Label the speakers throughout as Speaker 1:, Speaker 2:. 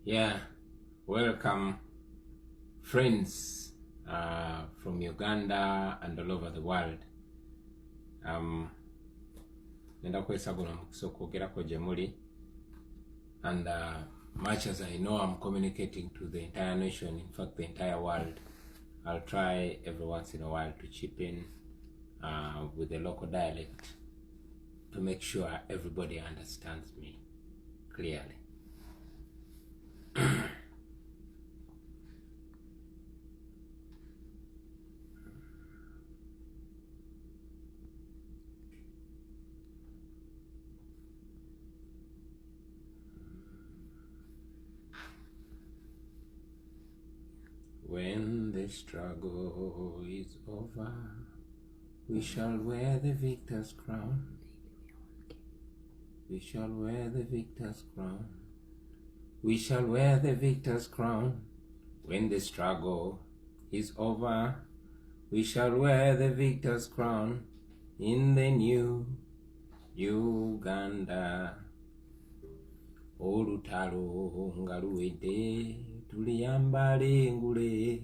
Speaker 1: Yeah, welcome friends from Uganda and all over the world. Nenda kwesagula mukusokogerako gye muli, and much as I know I'm communicating to the entire nation, in fact the entire world, I'll try every once in a while to chip in with the local dialect to make sure everybody understands me clearly. When the struggle is over, we shall wear the victor's crown. We shall wear the victor's crown. We shall wear the victor's crown. When the struggle is over, we shall wear the victor's crown in the new Uganda. Olutalo nga luwedde, tuliyambale engule,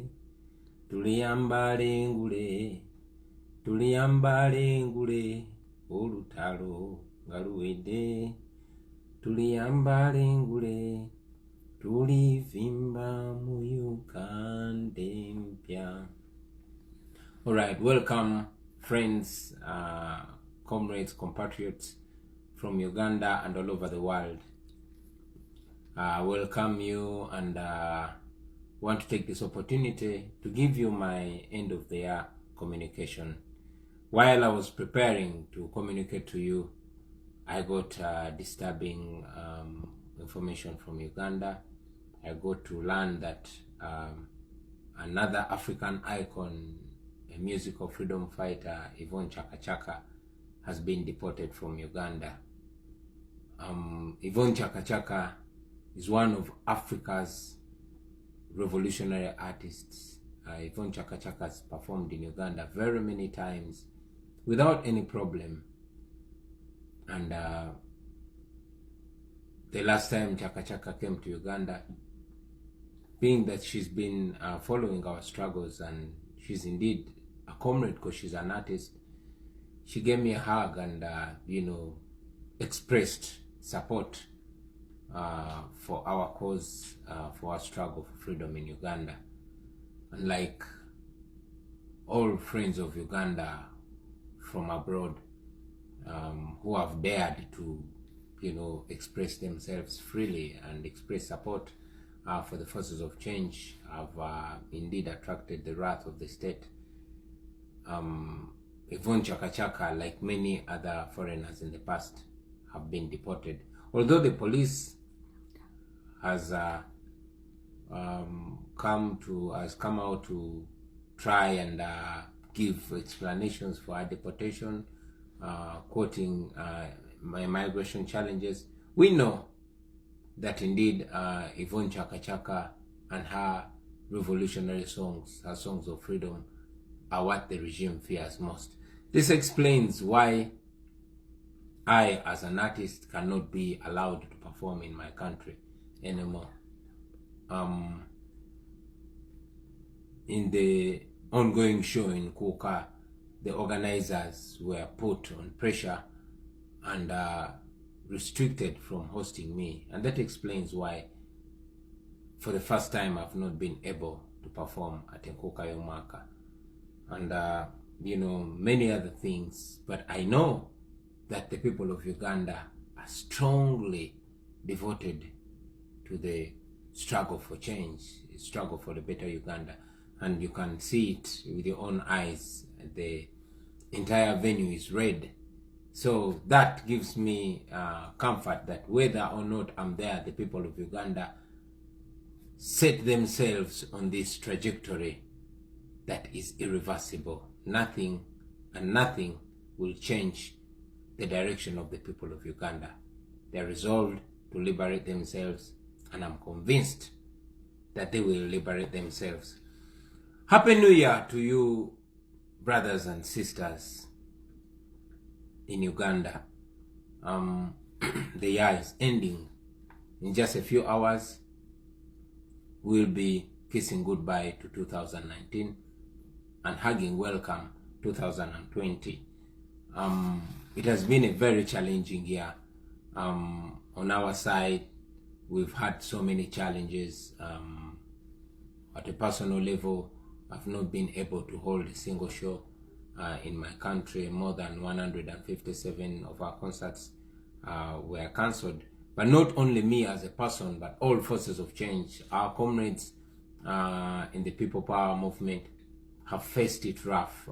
Speaker 1: tuliyambale engule, tuliyambale engule. Olutalo nga luwedde, tuliyambale engule, tulivimba mu Uganda empya. All right, welcome friends, comrades, compatriots from Uganda and all over the world. Welcome you, and want to take this opportunity to give you my end of the year communication. While I was preparing to communicate to you, I got disturbing information from Uganda. I got to learn that another African icon, a musical freedom fighter, Yvonne Chaka Chaka, has been deported from Uganda. Yvonne Chaka Chaka is one of Africa's revolutionary artists. Yvonne Chaka Chaka has performed in Uganda very many times without any problem. And the last time Chaka Chaka came to Uganda, being that she's been following our struggles, and she's indeed a comrade because she's an artist, she gave me a hug and expressed support for our cause, for our struggle for freedom in Uganda. And like all friends of Uganda from abroad who have dared to express themselves freely and express support for the forces of change, have indeed attracted the wrath of the state. Yvonne Chaka Chaka, like many other foreigners in the past, have been deported. Although the police has come out to try and give explanations for our deportation, quoting my migration challenges, we know that indeed Yvonne Chaka Chaka and her revolutionary songs, her songs of freedom, are what the regime fears most. This explains why I, as an artist, cannot be allowed to perform in my country anymore. In the ongoing show in Kuka, the organizers were put on pressure and restricted from hosting me, and that explains why for the first time I've not been able to perform at Nkuka Yomaka, and many other things. But I know that the people of Uganda are strongly devoted to the struggle for change, struggle for the better Uganda, and you can see it with your own eyes. The entire venue is red. So that gives me comfort that whether or not I'm there, the people of Uganda set themselves on this trajectory that is irreversible. Nothing and nothing will change the direction of the people of Uganda. They're resolved to liberate themselves, and I'm convinced that they will liberate themselves. Happy New Year to you, brothers and sisters in Uganda. The year is ending. In just a few hours, we'll be kissing goodbye to 2019 and hugging welcome 2020. It has been a very challenging year. On our side, we've had so many challenges. At a personal level, I've not been able to hold a single show in my country. More than 157 of our concerts were cancelled. But not only me as a person, but all forces of change. Our comrades in the People Power movement have faced it rough.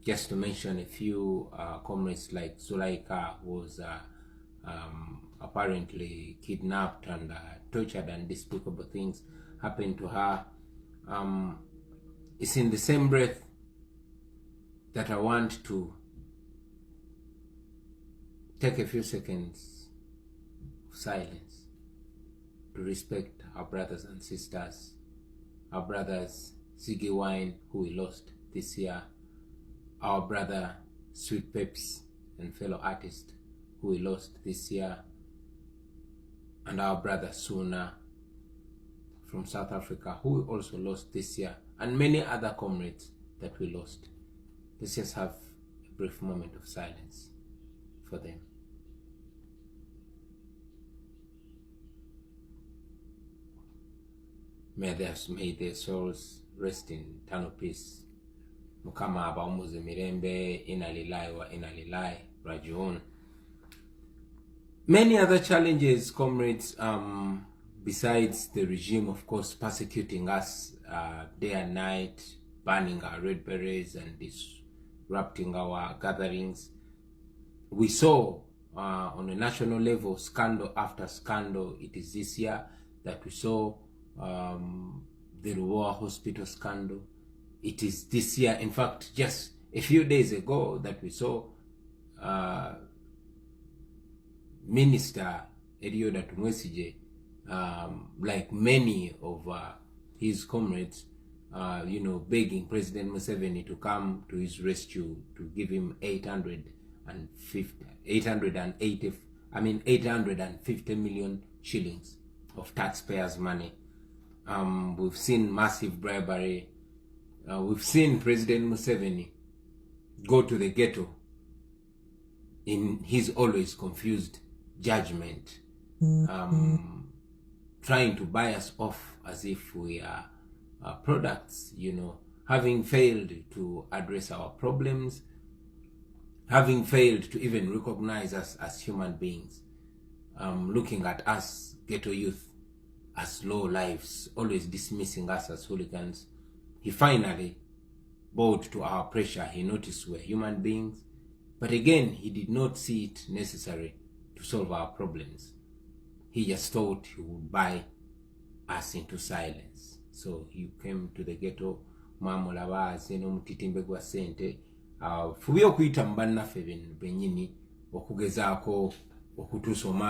Speaker 1: Just to mention a few, comrades like Zulaika was apparently kidnapped and tortured, and despicable things happened to her. It's in the same breath that I want to take a few seconds of silence to respect our brothers and sisters, our brothers Ziggy Wine, who we lost this year, our brother Sweet Peps and fellow artist, who we lost this year, and our brother Suna from South Africa, who we also lost this year, and many other comrades that we lost. Let's just have a brief moment of silence for them. May their souls rest in eternal peace. Mukama abawumuze mirembe, inalilahi wa inalilahi rajiun. Many other challenges, comrades, besides the regime, of course, persecuting us day and night, burning our red berets and disrupting our gatherings. We saw on a national level scandal after scandal. It is this year that we saw the Ruwa Hospital scandal. It is this year, in fact, just a few days ago, that we saw Minister Erioda Tumwesije, like many of his comrades, begging President Museveni to come to his rescue, to give him 850 million shillings of taxpayers' money. We've seen massive bribery. We've seen President Museveni go to the ghetto in his always confused judgment, trying to buy us off as if we are products, having failed to address our problems, having failed to even recognize us as human beings, looking at us, ghetto youth, as low lives, always dismissing us as hooligans. He finally bowed to our pressure. He noticed we're human beings, but again, he did not see it necessary to solve our problems. He just thought he would buy us into silence. So he came to the ghetto, mamulaba azeno mutitimbe gwa sente, fubi okuyita mbannaffe benyini okugezaako okutusoma